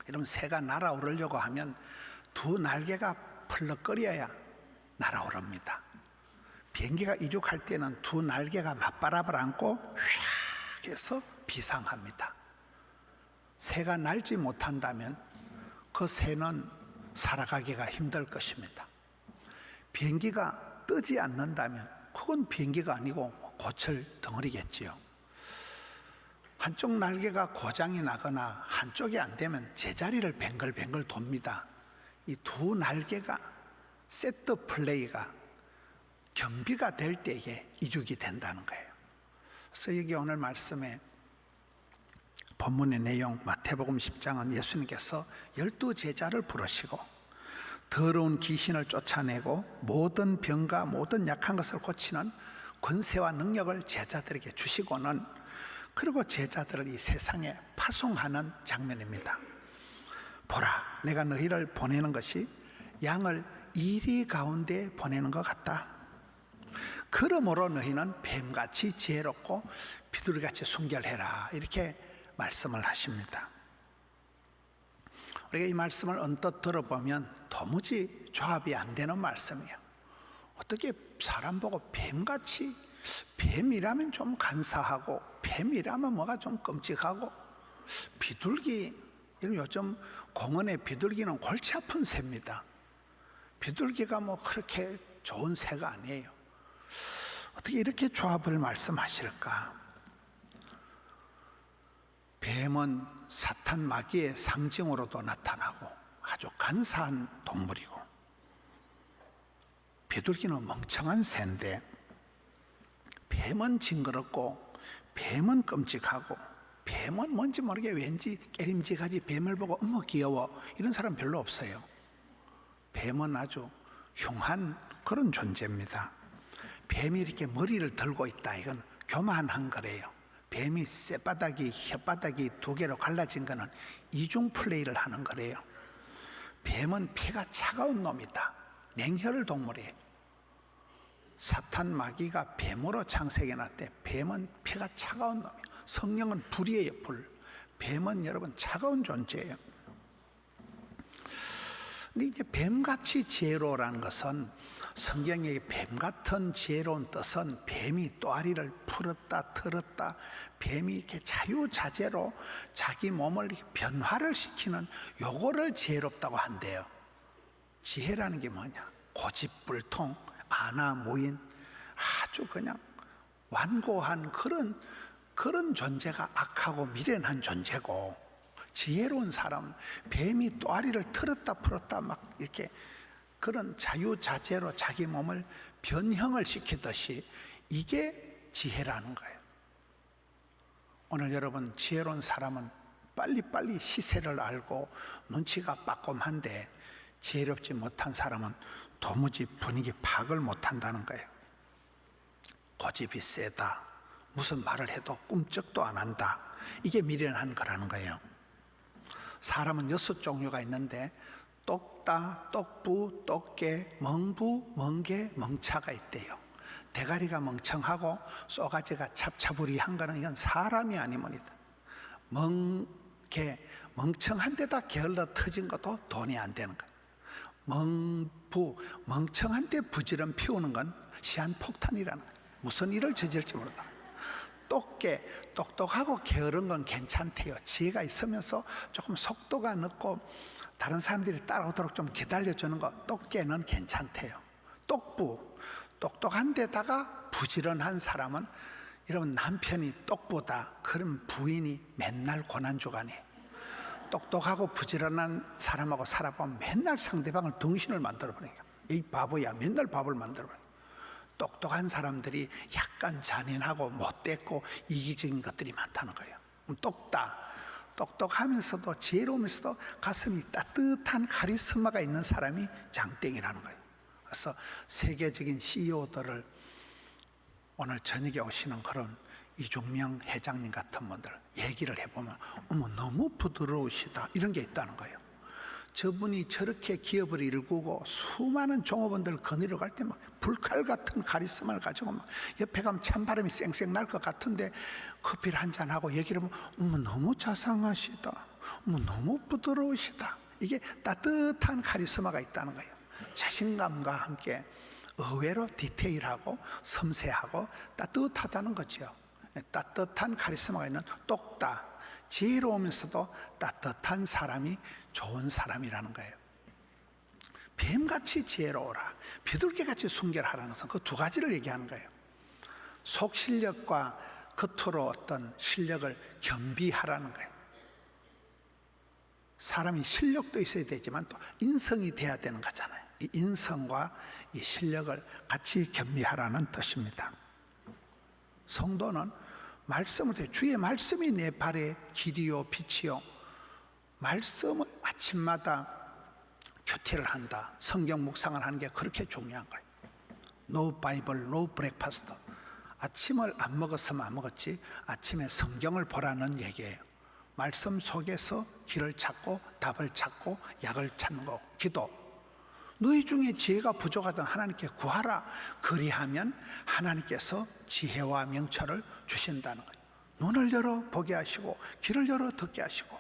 이러면 새가 날아오르려고 하면 두 날개가 펄럭거려야 날아오릅니다. 비행기가 이륙할 때는 두 날개가 맞바람을 안고 휙 해서 비상합니다. 새가 날지 못한다면 그 새는 살아가기가 힘들 것입니다. 비행기가 뜨지 않는다면 그건 비행기가 아니고 고철 덩어리겠지요. 한쪽 날개가 고장이 나거나 한쪽이 안 되면 제자리를 뱅글뱅글 돕니다. 이 두 날개가 세트 플레이가 겸비가 될 때에 이륙이 된다는 거예요. 그래서 여기 오늘 말씀에 본문의 내용 마태복음 10장은 예수님께서 12제자를 부르시고 더러운 귀신을 쫓아내고 모든 병과 모든 약한 것을 고치는 권세와 능력을 제자들에게 주시고는 그리고 제자들을 이 세상에 파송하는 장면입니다. 보라, 내가 너희를 보내는 것이 양을 이리 가운데 보내는 것 같다. 그러므로 너희는 뱀같이 지혜롭고 비둘기같이 순결해라. 이렇게 말씀을 하십니다. 우리가 이 말씀을 언뜻 들어보면 도무지 조합이 안 되는 말씀이에요. 어떻게 사람 보고 뱀같이, 뱀이라면 좀 간사하고 뱀이라면 뭐가 좀 끔찍하고 비둘기, 요즘 공원에 비둘기는 골치 아픈 새입니다. 비둘기가 뭐 그렇게 좋은 새가 아니에요. 어떻게 이렇게 조합을 말씀하실까? 뱀은 사탄 마귀의 상징으로도 나타나고 아주 간사한 동물이고 비둘기는 멍청한 새인데 뱀은 징그럽고 뱀은 끔찍하고 뱀은 뭔지 모르게 왠지 깨림직하지 뱀을 보고 어머 귀여워 이런 사람 별로 없어요. 뱀은 아주 흉한 그런 존재입니다. 뱀이 이렇게 머리를 들고 있다, 이건 교만한 거래요. 뱀이 쌔바닥이 혓바닥이 두 개로 갈라진 거는 이중 플레이를 하는 거래요. 뱀은 피가 차가운 놈이다. 냉혈 동물이에요. 사탄 마귀가 뱀으로 창세해 놨대. 뱀은 피가 차가운 놈이에요. 성령은 불이에요, 불. 뱀은 여러분 차가운 존재예요. 근데 이제 뱀같이 지혜로우라는 것은 성경의 뱀 같은 지혜로운 뜻은 뱀이 또아리를 풀었다 틀었다, 뱀이 이렇게 자유자재로 자기 몸을 변화를 시키는 요거를 지혜롭다고 한대요. 지혜라는 게 뭐냐? 고집불통, 아나무인, 아주 그냥 완고한 그런 존재가 악하고 미련한 존재고, 지혜로운 사람, 뱀이 또아리를 틀었다 풀었다 막 이렇게 그런 자유자재로 자기 몸을 변형을 시키듯이 이게 지혜라는 거예요. 오늘 여러분 지혜로운 사람은 빨리빨리 시세를 알고 눈치가 빠꼼한데 지혜롭지 못한 사람은 도무지 분위기 파악을 못한다는 거예요. 고집이 세다, 무슨 말을 해도 꿈쩍도 안 한다, 이게 미련한 거라는 거예요. 사람은 6종류가 있는데 똑따, 똑부, 똑개, 멍부, 멍게, 멍차가 있대요. 대가리가 멍청하고 쏘가지가 찹차부리한 거는 이건 사람이 아니면이다. 멍게, 멍청한 데다 게을러 터진 것도 돈이 안 되는 거예요. 멍부, 멍청한 데 부지런 피우는 건 시한폭탄이라는 거예요. 무슨 일을 저질지 모르다. 똑개, 똑똑하고 게으른 건 괜찮대요. 지혜가 있으면서 조금 속도가 늦고 다른 사람들이 따라오도록 좀 기다려주는 거, 똑개는 괜찮대요. 똑부, 똑똑한 데다가 부지런한 사람은, 여러분 남편이 똑부다 그럼 부인이 맨날 고난주간이에요. 똑똑하고 부지런한 사람하고 살아보면 맨날 상대방을 등신을 만들어버리니까, 이 바보야, 맨날 바보를 만들어버리니까. 똑똑한 사람들이 약간 잔인하고 못됐고 이기적인 것들이 많다는 거예요. 똑똑하면서도 지혜로우면서도 가슴이 따뜻한 카리스마가 있는 사람이 장땡이라는 거예요. 그래서 세계적인 CEO들을 오늘 저녁에 오시는 그런 이중명 회장님 같은 분들 얘기를 해보면 어머 너무 부드러우시다 이런 게 있다는 거예요. 저분이 저렇게 기업을 일구고 수많은 종업원들 거느려 갈 때 막 불칼 같은 카리스마를 가지고 막 옆에 가면 찬바람이 쌩쌩 날 것 같은데 커피를 한잔하고 얘기를 하면 어머 너무 자상하시다, 너무 부드러우시다. 이게 따뜻한 카리스마가 있다는 거예요. 자신감과 함께 의외로 디테일하고 섬세하고 따뜻하다는 거죠. 따뜻한 카리스마가 있는 똑따, 지혜로우면서도 따뜻한 사람이 좋은 사람이라는 거예요. 뱀같이 지혜로워라, 비둘기같이 순결하라는 것은 그 두 가지를 얘기하는 거예요. 속 실력과 겉으로 어떤 실력을 겸비하라는 거예요. 사람이 실력도 있어야 되지만 또 인성이 돼야 되는 거잖아요. 이 인성과 이 실력을 같이 겸비하라는 뜻입니다. 성도는 말씀을 해, 주의 말씀이 내 발의 길이요 빛이요. 말씀을 아침마다 교태를 한다, 성경 묵상을 하는 게 그렇게 중요한 거예요. No Bible, no breakfast. 아침을 안 먹었으면 안 먹었지 아침에 성경을 보라는 얘기예요. 말씀 속에서 길을 찾고 답을 찾고 약을 찾는 거. 기도, 너희 중에 지혜가 부족하던 하나님께 구하라. 그리하면 하나님께서 지혜와 명철을 주신다는 거예요. 눈을 열어 보게 하시고 귀를 열어 듣게 하시고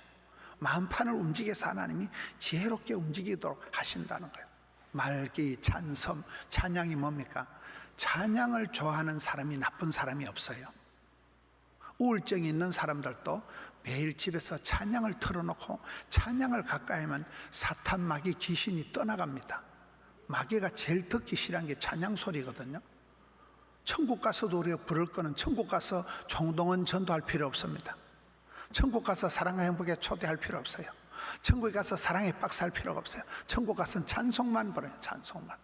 마음판을 움직여서 하나님이 지혜롭게 움직이도록 하신다는 거예요. 말기, 찬섬, 찬양이 뭡니까? 찬양을 좋아하는 사람이 나쁜 사람이 없어요. 우울증이 있는 사람들도 매일 집에서 찬양을 틀어놓고 찬양을 가까이 하면 사탄, 마귀, 귀신이 떠나갑니다. 마귀가 제일 듣기 싫어하는 게 찬양 소리거든요. 천국 가서도 우리가 부를 거는 천국 가서 총동원 전도할 필요 없습니다. 천국 가서 사랑과 행복에 초대할 필요 없어요. 천국에 가서 사랑에 박스할 필요가 없어요. 천국 가서는 찬송만 부르요. 찬송만.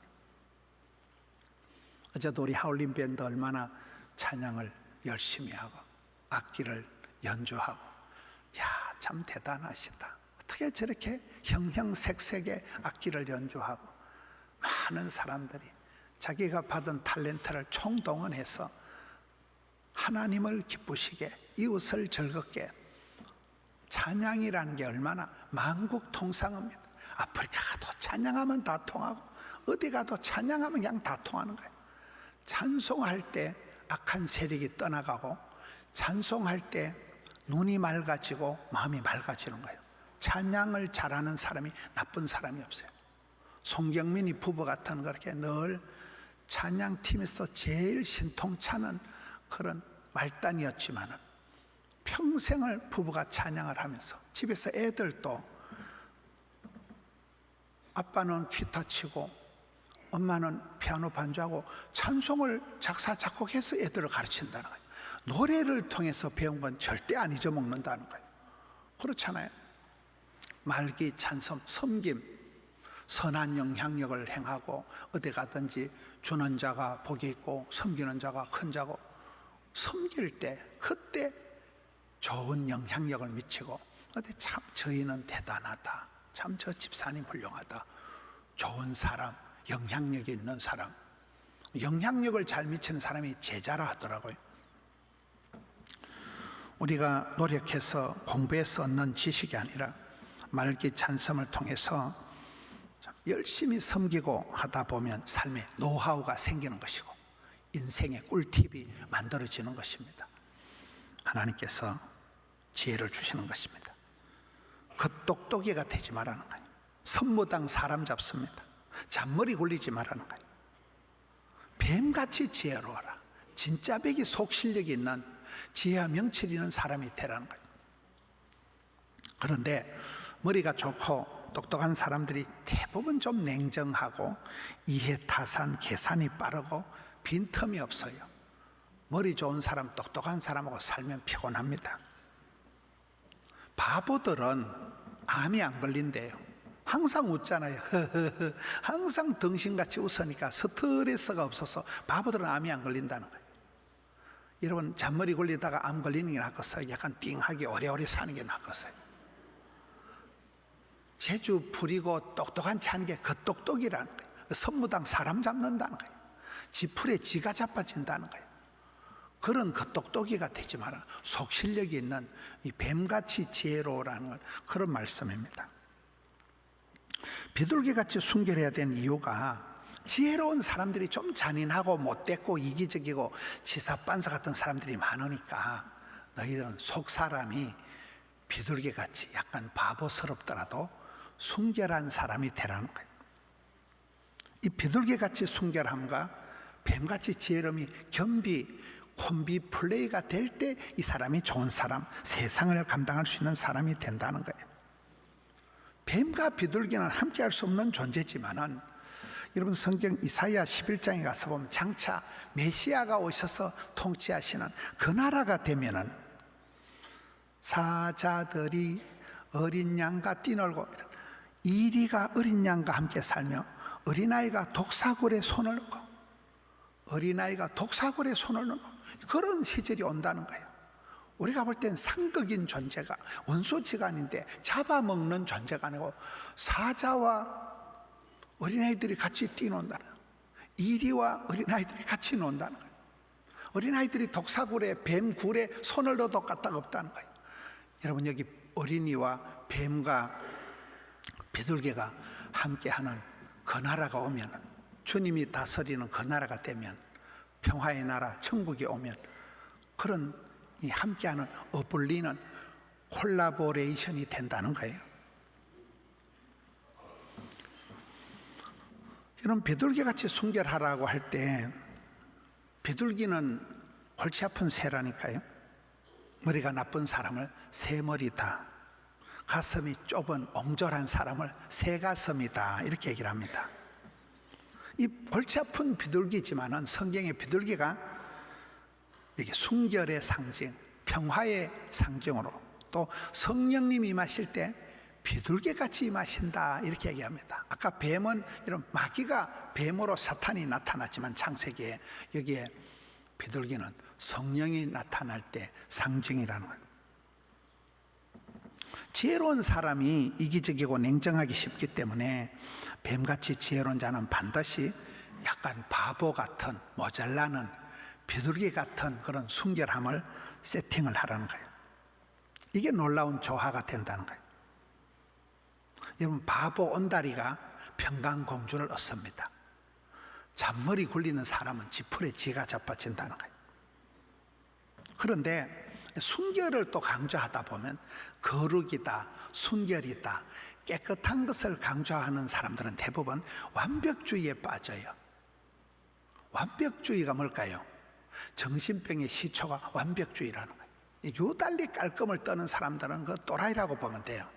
어제도 우리 하울림 밴드 얼마나 찬양을 열심히 하고 악기를 연주하고, 야, 참 대단하시다. 어떻게 저렇게 형형색색의 악기를 연주하고 많은 사람들이 자기가 받은 탤런트를 총동원해서 하나님을 기쁘시게, 이웃을 즐겁게. 찬양이라는 게 얼마나 만국통상입니다. 아프리카 가도 찬양하면 다 통하고 어디 가도 찬양하면 그냥 다 통하는 거예요. 찬송할 때 악한 세력이 떠나가고, 찬송할 때 눈이 맑아지고 마음이 맑아지는 거예요. 찬양을 잘하는 사람이 나쁜 사람이 없어요. 송경민이 부부 같은 그렇게 늘 찬양팀에서 제일 신통차는 그런 말단이었지만은 평생을 부부가 찬양을 하면서 집에서 애들도 아빠는 기타 치고 엄마는 피아노 반주하고 찬송을 작사 작곡해서 애들을 가르친다는 거예요. 노래를 통해서 배운 건 절대 안 잊어먹는다는 거예요. 그렇잖아요. 말기, 찬송, 섬김, 선한 영향력을 행하고 어디 가든지 주는 자가 복이 있고 섬기는 자가 큰 자고, 섬길 때 그때 좋은 영향력을 미치고, 어디 참 저희는 대단하다, 참 저 집사님 훌륭하다, 좋은 사람, 영향력이 있는 사람. 영향력을 잘 미치는 사람이 제자라 하더라고요. 우리가 노력해서 공부해서 얻는 지식이 아니라 말기 찬송을 통해서 열심히 섬기고 하다 보면 삶의 노하우가 생기는 것이고 인생의 꿀팁이 만들어지는 것입니다. 하나님께서 지혜를 주시는 것입니다. 겉똑똑이가 되지 말라는 거예요. 선무당 사람 잡습니다. 잔머리 굴리지 말라는 거예요. 뱀같이 지혜로워라. 진짜 백이 속실력이 있는 지혜와 명철이 있는 사람이 되라는 거예요. 그런데 머리가 좋고 똑똑한 사람들이 대부분 좀 냉정하고 이해타산, 계산이 빠르고 빈틈이 없어요. 머리 좋은 사람, 똑똑한 사람하고 살면 피곤합니다. 바보들은 암이 안 걸린대요. 항상 웃잖아요. 항상 덩신같이 웃으니까 스트레스가 없어서 바보들은 암이 안 걸린다는 거예요. 여러분, 잔머리 굴리다가 암 걸리는 게 낫겠어요? 약간 띵하게 오래오래 사는 게 낫겠어요? 재주 부리고 똑똑한 체 하는 게 겉똑똑이라는 거예요. 선무당 사람 잡는다는 거예요. 지 풀에 지가 자빠진다는 거예요. 그런 겉똑똑이가 되지 마라. 속실력이 있는 이 뱀같이 지혜로우라는 건 그런 말씀입니다. 비둘기같이 순결해야 되는 이유가, 지혜로운 사람들이 좀 잔인하고 못됐고 이기적이고 지사반사 같은 사람들이 많으니까 너희들은 속 사람이 비둘기같이 약간 바보스럽더라도 순결한 사람이 되라는 거예요. 이 비둘기같이 순결함과 뱀같이 지혜로움이 겸비 콤비 플레이가 될 때 이 사람이 좋은 사람, 세상을 감당할 수 있는 사람이 된다는 거예요. 뱀과 비둘기는 함께할 수 없는 존재지만은 여러분 성경 이사야 11장에 가서 보면 장차 메시아가 오셔서 통치하시는 그 나라가 되면은 사자들이 어린 양과 뛰놀고 이리가 어린 양과 함께 살며 어린아이가 독사굴에 손을 넣고 어린아이가 독사굴에 손을 넣고 그런 시절이 온다는 거예요. 우리가 볼 땐 상극인 존재가 원소치가 아닌데 잡아먹는 존재가 아니고 사자와 어린아이들이 같이 뛰논다는 거예요. 이리와 어린아이들이 같이 논다는 거예요. 어린아이들이 독사굴에 뱀굴에 손을 넣어도 까딱 없다는 거예요. 여러분 여기 어린이와 뱀과 비둘기가 함께하는 그 나라가 오면 주님이 다스리는 그 나라가 되면 평화의 나라 천국이 오면 그런 이 함께하는 어울리는 콜라보레이션이 된다는 거예요. 이런 비둘기같이 순결하라고 할 때 비둘기는 골치 아픈 새라니까요. 머리가 나쁜 사람을 새머리다, 가슴이 좁은 옹졸한 사람을 새가슴이다 이렇게 얘기를 합니다. 이 골치 아픈 비둘기지만은 성경의 비둘기가 이게 순결의 상징, 평화의 상징으로 또 성령님이 임하실 때 비둘기같이 임하신다 이렇게 얘기합니다. 아까 뱀은 이런 마귀가 뱀으로 사탄이 나타났지만 창세기에 여기에 비둘기는 성령이 나타날 때 상징이라는 거예요. 지혜로운 사람이 이기적이고 냉정하기 쉽기 때문에 뱀같이 지혜로운 자는 반드시 약간 바보 같은 모자라는 비둘기 같은 그런 순결함을 세팅을 하라는 거예요. 이게 놀라운 조화가 된다는 거예요. 여러분 바보 온다리가 평강공주를 얻습니다. 잔머리 굴리는 사람은 지풀에 지가 자빠진다는 거예요. 그런데 순결을 또 강조하다 보면 거룩이다, 순결이다, 깨끗한 것을 강조하는 사람들은 대부분 완벽주의에 빠져요. 완벽주의가 뭘까요? 정신병의 시초가 완벽주의라는 거예요. 유달리 깔끔을 떠는 사람들은 그 또라이라고 보면 돼요.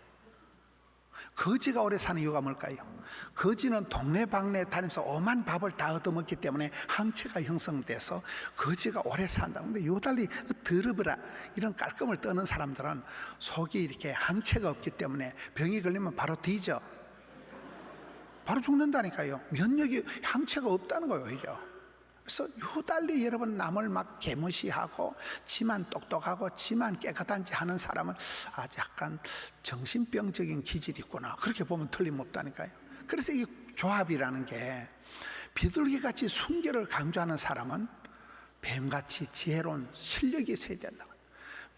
거지가 오래 사는 이유가 뭘까요? 거지는 동네방네 다니면서 오만 밥을 다 얻어먹기 때문에 항체가 형성돼서 거지가 오래 산다. 근데 유달리 더러브라 이런 깔끔을 떠는 사람들은 속이 이렇게 항체가 없기 때문에 병이 걸리면 바로 뒤져. 바로 죽는다니까요. 면역이 항체가 없다는 거예요, 오히려. 그래서 유달리 여러분 남을 막 개무시하고 지만 똑똑하고 지만 깨끗한지 하는 사람은 약간 정신병적인 기질이 있구나 그렇게 보면 틀림없다니까요. 그래서 이 조합이라는 게 비둘기같이 순결을 강조하는 사람은 뱀같이 지혜로운 실력이 있어야 된다고.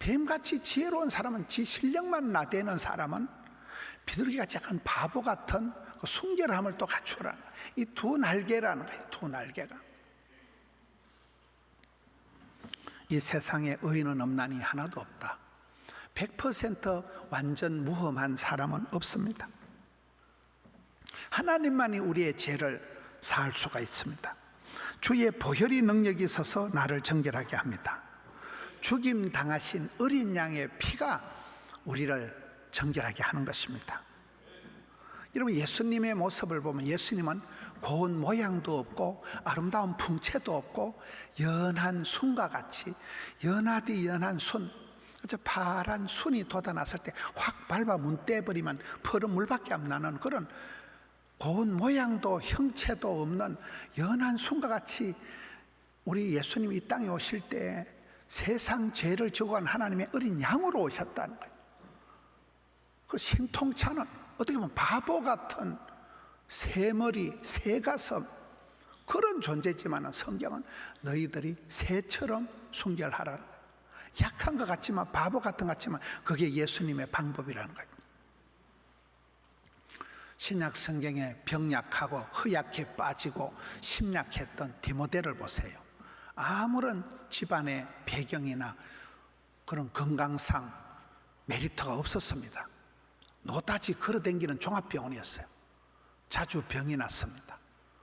뱀같이 지혜로운 사람은 지 실력만 나대는 사람은 비둘기같이 약간 바보 같은 그 순결함을 또 갖추라는 거예요. 이 두 날개라는 거예요. 두 날개가. 이 세상에 의인은 없나니 하나도 없다. 100% 완전 무험한 사람은 없습니다. 하나님만이 우리의 죄를 사할 수가 있습니다. 주의 보혈의 능력이 있어서 나를 정결하게 합니다. 죽임 당하신 어린 양의 피가 우리를 정결하게 하는 것입니다. 여러분 예수님의 모습을 보면 예수님은 고운 모양도 없고 아름다운 풍채도 없고 연한 순과 같이 연하디 연한 순, 파란 순이 돋아났을 때 확 밟아 문 떼버리면 푸른 물밖에 안 나는 그런 고운 모양도 형체도 없는 연한 순과 같이 우리 예수님이 이 땅에 오실 때 세상 죄를 지고 간 하나님의 어린 양으로 오셨다는 거예요. 그 신통차는 어떻게 보면 바보 같은 새머리, 새가슴 그런 존재지만 성경은 너희들이 새처럼 순결하라는 거예요. 약한 것 같지만 바보 같은 것 같지만 그게 예수님의 방법이라는 거예요. 신약 성경에 병약하고 허약해 빠지고 심약했던 디모데를 보세요. 아무런 집안의 배경이나 그런 건강상 메리트가 없었습니다. 노다지 걸어다니는 종합병원이었어요. 자주 병이 났습니다.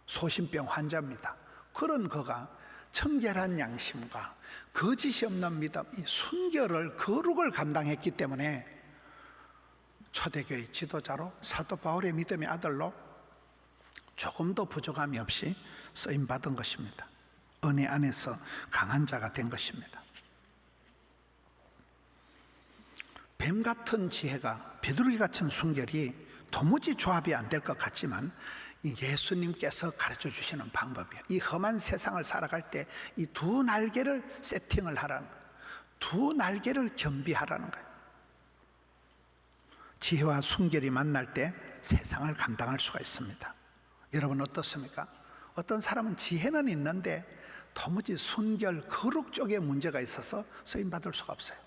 소심병 환자입니다. 그런 그가 청결한 양심과 거짓이 없는 믿음, 이 순결을 거룩을 감당했기 때문에 초대교회 지도자로 사도 바울의 믿음의 아들로 조금도 부족함이 없이 쓰임받은 것입니다. 은혜 안에서 강한 자가 된 것입니다. 뱀 같은 지혜가 비둘기 같은 순결이 도무지 조합이 안 될 것 같지만 예수님께서 가르쳐 주시는 방법이에요. 이 험한 세상을 살아갈 때 이 두 날개를 세팅을 하라는 거예요. 두 날개를 겸비하라는 거예요. 지혜와 순결이 만날 때 세상을 감당할 수가 있습니다. 여러분 어떻습니까? 어떤 사람은 지혜는 있는데 도무지 순결, 거룩 쪽에 문제가 있어서 쓰임받을 수가 없어요.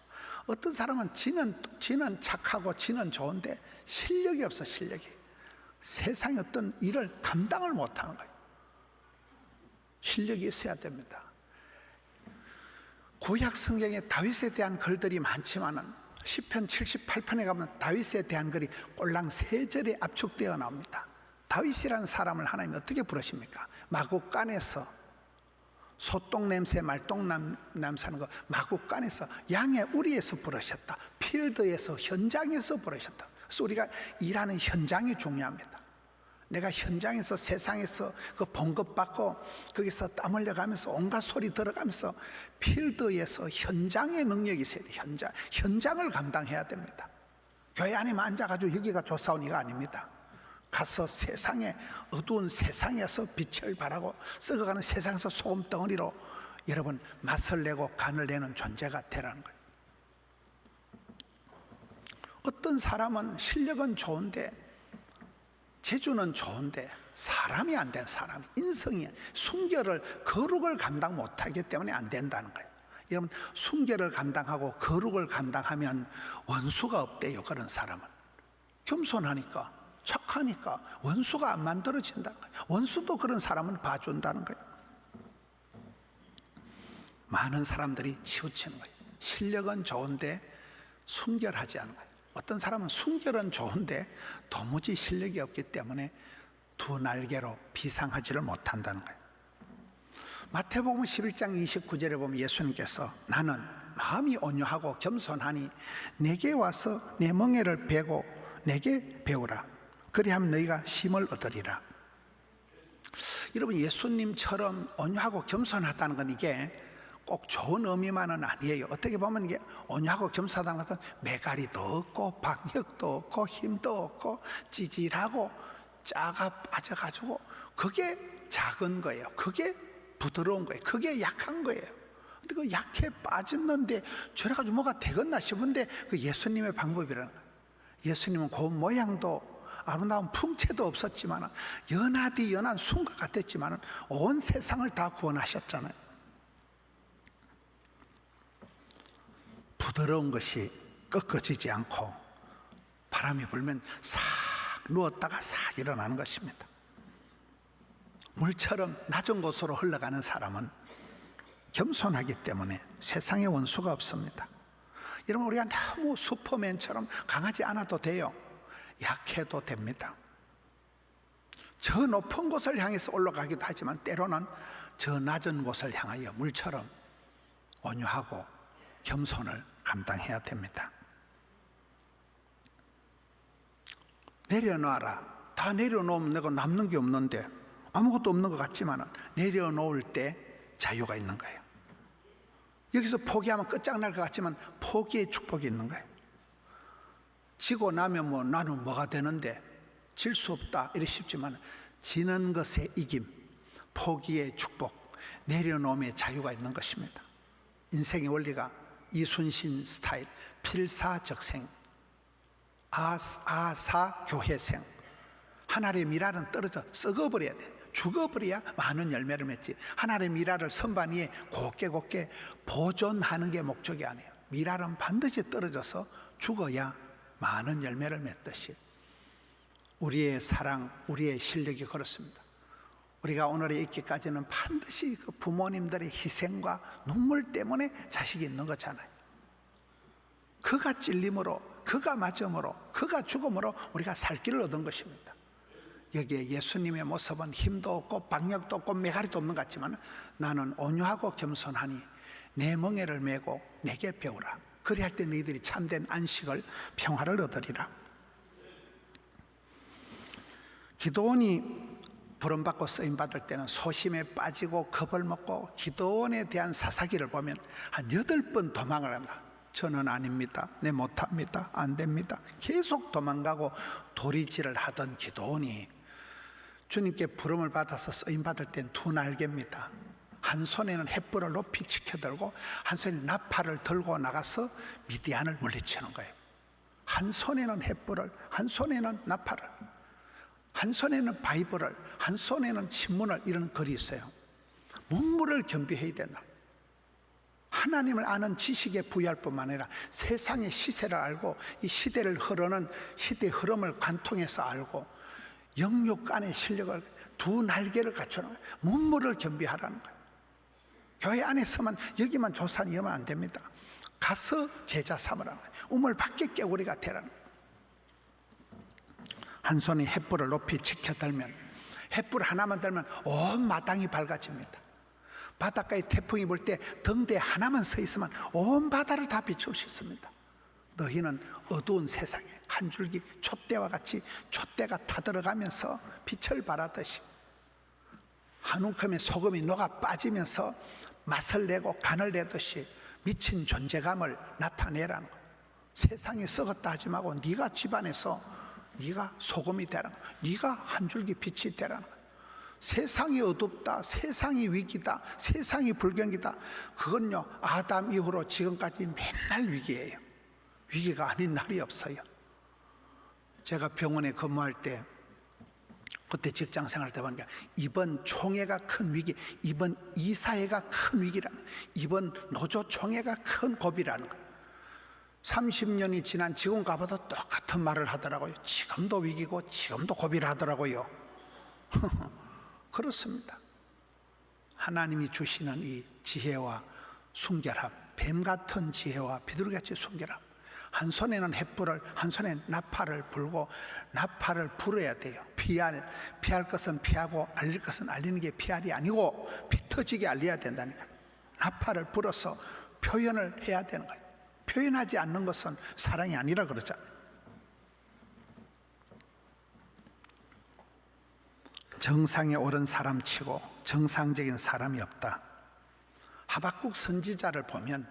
어떤 사람은 지는 착하고 지는 좋은데 실력이 없어. 실력이 세상의 어떤 일을 감당을 못하는 거예요. 실력이 있어야 됩니다. 구약 성경에 다윗에 대한 글들이 많지만은 시편 78편에 가면 다윗에 대한 글이 꼴랑 3절에 압축되어 나옵니다. 다윗이라는 사람을 하나님이 어떻게 부르십니까? 마구간에서 소똥 냄새, 말똥 냄새하는 거 마구간에서, 양의 우리에서 부르셨다. 필드에서, 현장에서 부르셨다. 그래서 우리가 일하는 현장이 중요합니다. 내가 현장에서, 세상에서 그 봉급받고 거기서 땀 흘려가면서 온갖 소리 들어가면서 필드에서 현장의 능력이 있어야 돼요. 현장을 감당해야 됩니다. 교회 안에만 앉아가지고 여기가 조사원이가 아닙니다. 가서 세상에, 어두운 세상에서 빛을 발하고 썩어가는 세상에서 소금 덩어리로 여러분 맛을 내고 간을 내는 존재가 되라는 거예요. 어떤 사람은 실력은 좋은데 재주는 좋은데 사람이 안 된 사람, 인성이, 순결을, 거룩을 감당 못하기 때문에 안 된다는 거예요. 여러분 순결을 감당하고 거룩을 감당하면 원수가 없대요. 그런 사람은 겸손하니까, 착하니까 원수가 안 만들어진다는 거예요. 원수도 그런 사람은 봐준다는 거예요. 많은 사람들이 치우치는 거예요. 실력은 좋은데 순결하지 않은 거예요. 어떤 사람은 순결은 좋은데 도무지 실력이 없기 때문에 두 날개로 비상하지를 못한다는 거예요. 마태복음 11장 29절에 보면 예수님께서 나는 마음이 온유하고 겸손하니 내게 와서 내 멍에를 베고 내게 배우라. 그리하면 너희가 쉼을 얻으리라. 여러분 예수님처럼 온유하고 겸손하다는 건 이게 꼭 좋은 의미만은 아니에요. 어떻게 보면 이게 온유하고 겸손하다는 것은 매가리도 없고 박력도 없고 힘도 없고 찌질하고 짜가 빠져가지고 그게 작은 거예요. 그게 부드러운 거예요. 그게 약한 거예요. 근데 그 약해 빠졌는데 저래가지고 뭐가 되겠나 싶은데 그 예수님의 방법이라는 거예요. 예수님은 그 모양도 아름다운 풍채도 없었지만 연하디 연한 순과 같았지만 온 세상을 다 구원하셨잖아요. 부드러운 것이 꺾어지지 않고 바람이 불면 싹 누웠다가 싹 일어나는 것입니다. 물처럼 낮은 곳으로 흘러가는 사람은 겸손하기 때문에 세상에 원수가 없습니다. 여러분 우리가 너무 슈퍼맨처럼 강하지 않아도 돼요. 약해도 됩니다. 저 높은 곳을 향해서 올라가기도 하지만 때로는 저 낮은 곳을 향하여 물처럼 온유하고 겸손을 감당해야 됩니다. 내려놔라. 다 내려놓으면 내가 남는 게 없는데 아무것도 없는 것 같지만 내려놓을 때 자유가 있는 거예요. 여기서 포기하면 끝장날 것 같지만 포기의 축복이 있는 거예요. 지고 나면 뭐 나는 뭐가 되는데 질 수 없다 이렇게 싶지만 지는 것의 이김, 포기의 축복, 내려놓음의 자유가 있는 것입니다. 인생의 원리가 이순신 스타일, 필사적생, 아사교회생. 하나님의 미랄은 떨어져 썩어버려야 돼. 죽어버려야 많은 열매를 맺지. 하나님의 미랄을 선반 위에 곱게 보존하는 게 목적이 아니에요. 미랄은 반드시 떨어져서 죽어야 많은 열매를 맺듯이 우리의 사랑, 우리의 실력이 그렇습니다. 우리가 오늘에 있기까지는 반드시 그 부모님들의 희생과 눈물 때문에 자식이 있는 거잖아요. 그가 찔림으로, 그가 맞음으로, 그가 죽음으로 우리가 살 길을 얻은 것입니다. 여기에 예수님의 모습은 힘도 없고 박력도 없고 메가리도 없는 것 같지만 나는 온유하고 겸손하니 내 멍에를 메고 내게 배우라. 그리할 때 너희들이 참된 안식을, 평화를 얻으리라. 기도원이 부름받고 쓰임받을 때는 소심에 빠지고 겁을 먹고 기도원에 대한 사사기를 보면 한 8번 도망을 합니다. 저는 아닙니다. 내 못합니다. 안 됩니다. 계속 도망가고 도리질을 하던 기도원이 주님께 부름을 받아서 쓰임받을 땐 2날개입니다. 한 손에는 횃불을 높이 치켜들고 한 손에 나팔을 들고 나가서 미디안을 물리치는 거예요. 한 손에는 횃불을, 한 손에는 나팔을, 한 손에는 바이블을, 한 손에는 신문을, 이런 글이 있어요. 문무를 겸비해야 된다. 하나님을 아는 지식에 부여할 뿐만 아니라 세상의 시세를 알고 이 시대를 흐르는 시대의 흐름을 관통해서 알고 영육 안의 실력을 2날개를 갖추는 거예요. 문무를 겸비하라는 거예요. 교회 안에서만 여기만 조사는 이러면 안 됩니다. 가서 제자 삼으라는 거예요. 우물 밖에 깨구리가 되라는 거예요. 한 손에 횃불을 높이 치켜들면, 횃불 하나만 들면 온 마당이 밝아집니다. 바닷가에 태풍이 불 때 등대 하나만 서 있으면 온 바다를 다 비출 수 있습니다. 너희는 어두운 세상에 한 줄기 촛대와 같이 촛대가 타들어가면서 빛을 발하듯이 한 움큼의 소금이 녹아 빠지면서 맛을 내고 간을 내듯이 미친 존재감을 나타내라는 거예요. 세상이 썩었다 하지 말고 네가 집안에서 네가 소금이 되라는 거예요. 네가 한 줄기 빛이 되라는 거예요. 세상이 어둡다, 세상이 위기다, 세상이 불경기다, 그건요 아담 이후로 지금까지 맨날 위기예요. 위기가 아닌 날이 없어요. 제가 병원에 근무할 때 그때 직장 생활 때 보니까 이번 총회가 큰 위기, 이번 이사회가 큰 위기라는, 이번 노조 총회가 큰 고비라는 거예요. 30년이 지난 지금 가봐도 똑같은 말을 하더라고요. 지금도 위기고 지금도 고비를 하더라고요. 그렇습니다. 하나님이 주시는 이 지혜와 순결함, 뱀 같은 지혜와 비둘기같이 순결함, 한 손에는 횃불을, 한 손에는 나팔을 불고 나팔을 불어야 돼요. 피할 것은 피하고 알릴 것은 알리는 게 피할이 아니고 피 터지게 알려야 된다니까. 나팔을 불어서 표현을 해야 되는 거예요. 표현하지 않는 것은 사랑이 아니라 그러잖아요. 정상에 오른 사람치고 정상적인 사람이 없다. 하박국 선지자를 보면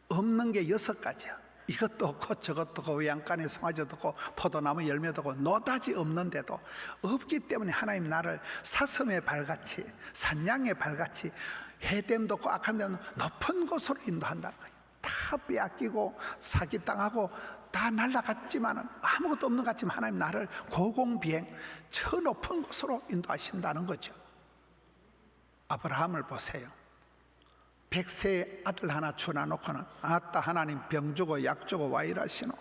없는 게 6가지야. 이것도 없고 저것도 없고 외양간에 송아지도 없고 포도나무 열매도 없고 노다지 없는데도 없기 때문에 하나님 나를 사슴의 발같이 산양의 발같이 해됨도 없고 악한 데는 높은 곳으로 인도한다는 거예요. 다 빼앗기고 사기당하고 다 날아갔지만 아무것도 없는 것 같지만 하나님 나를 고공비행 저 높은 곳으로 인도하신다는 거죠. 아브라함을 보세요. 100세의 아들 하나 주나놓고는 아따 하나님 병 주고 약 주고 와 이러시노,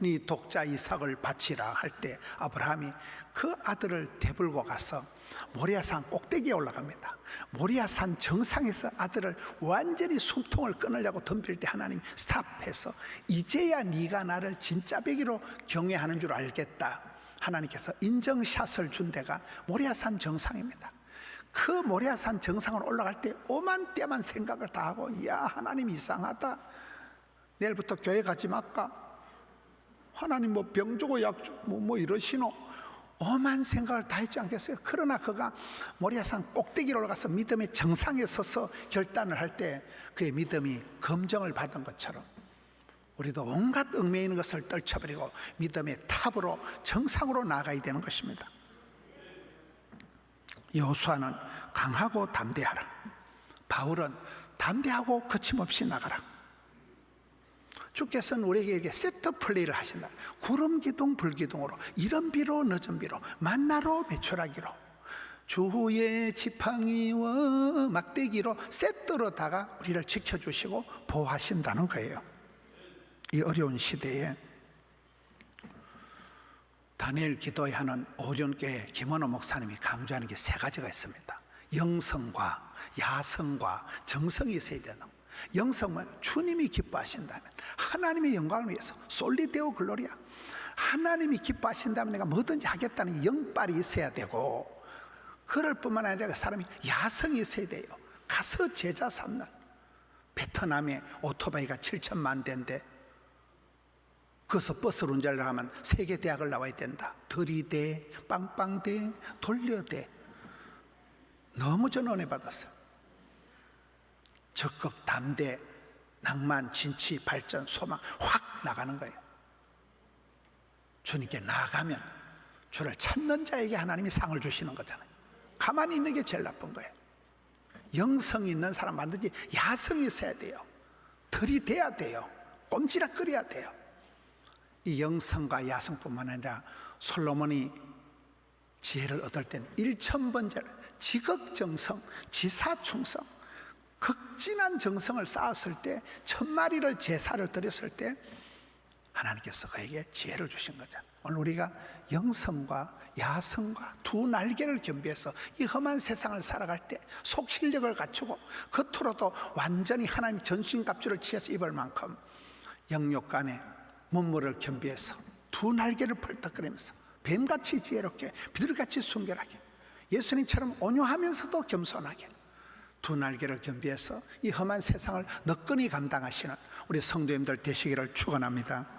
네 독자 이삭을 바치라 할 때 아브라함이 그 아들을 대불고 가서 모리아산 꼭대기에 올라갑니다. 모리아산 정상에서 아들을 완전히 숨통을 끊으려고 덤빌 때 하나님 스탑해서 이제야 네가 나를 진짜 배기로 경외하는 줄 알겠다. 하나님께서 인정샷을 준 데가 모리아산 정상입니다. 그 모리아산 정상으로 올라갈 때 오만 때만 생각을 다 하고, 야 하나님 이상하다, 내일부터 교회 가지 말까, 하나님 뭐 병 주고 약 주고 뭐 이러시노, 오만 생각을 다 했지 않겠어요? 그러나 그가 모리아산 꼭대기로 올라가서 믿음의 정상에 서서 결단을 할 때 그의 믿음이 검정을 받은 것처럼 우리도 온갖 얽매이는 있는 것을 떨쳐버리고 믿음의 탑으로 정상으로 나아가야 되는 것입니다. 여호수아는 강하고 담대하라. 바울은 담대하고 거침없이 나가라. 주께서는 우리에게 세트 플레이를 하신다. 구름 기둥 불기둥으로, 이른 비로 늦은 비로, 만나로 메추라기로, 주후의 지팡이와 막대기로 세트로다가 우리를 지켜주시고 보호하신다는 거예요. 이 어려운 시대에 다니엘 기도회 하는 오륜교회 김원호 목사님이 강조하는 게 3가지가 있습니다. 영성과 야성과 정성이 있어야 된다. 영성은 주님이 기뻐하신다면, 하나님의 영광을 위해서 솔리데오 글로리아, 하나님이 기뻐하신다면 내가 뭐든지 하겠다는 영빨이 있어야 되고, 그럴 뿐만 아니라 사람이 야성이 있어야 돼요. 가서 제자 삼는. 베트남에 오토바이가 7천만 대인데 거기서 버스를 운전을 하면 세계 대학을 나와야 된다. 들이대, 빵빵대, 돌려대. 너무 저는 은혜 받았어요. 적극, 담대, 낭만, 진취, 발전, 소망 확 나가는 거예요. 주님께 나아가면 주를 찾는 자에게 하나님이 상을 주시는 거잖아요. 가만히 있는 게 제일 나쁜 거예요. 영성이 있는 사람 만든지 야성이 있어야 돼요. 들이대야 돼요. 꼼지락거려야 돼요. 이 영성과 야성뿐만 아니라 솔로몬이 지혜를 얻을 때는 1000번째를 지극정성, 지사충성, 극진한 정성을 쌓았을 때 1000마리를 제사를 드렸을 때 하나님께서 그에게 지혜를 주신 거죠. 오늘 우리가 영성과 야성과 두 날개를 겸비해서 이 험한 세상을 살아갈 때 속실력을 갖추고 겉으로도 완전히 하나님 전신갑주를 취해서 입을 만큼 영육간에 문물을 겸비해서 두 날개를 펄떡거리면서 뱀같이 지혜롭게 비둘기같이 순결하게 예수님처럼 온유하면서도 겸손하게 두 날개를 겸비해서 이 험한 세상을 너끈히 감당하시는 우리 성도님들 되시기를 축원합니다.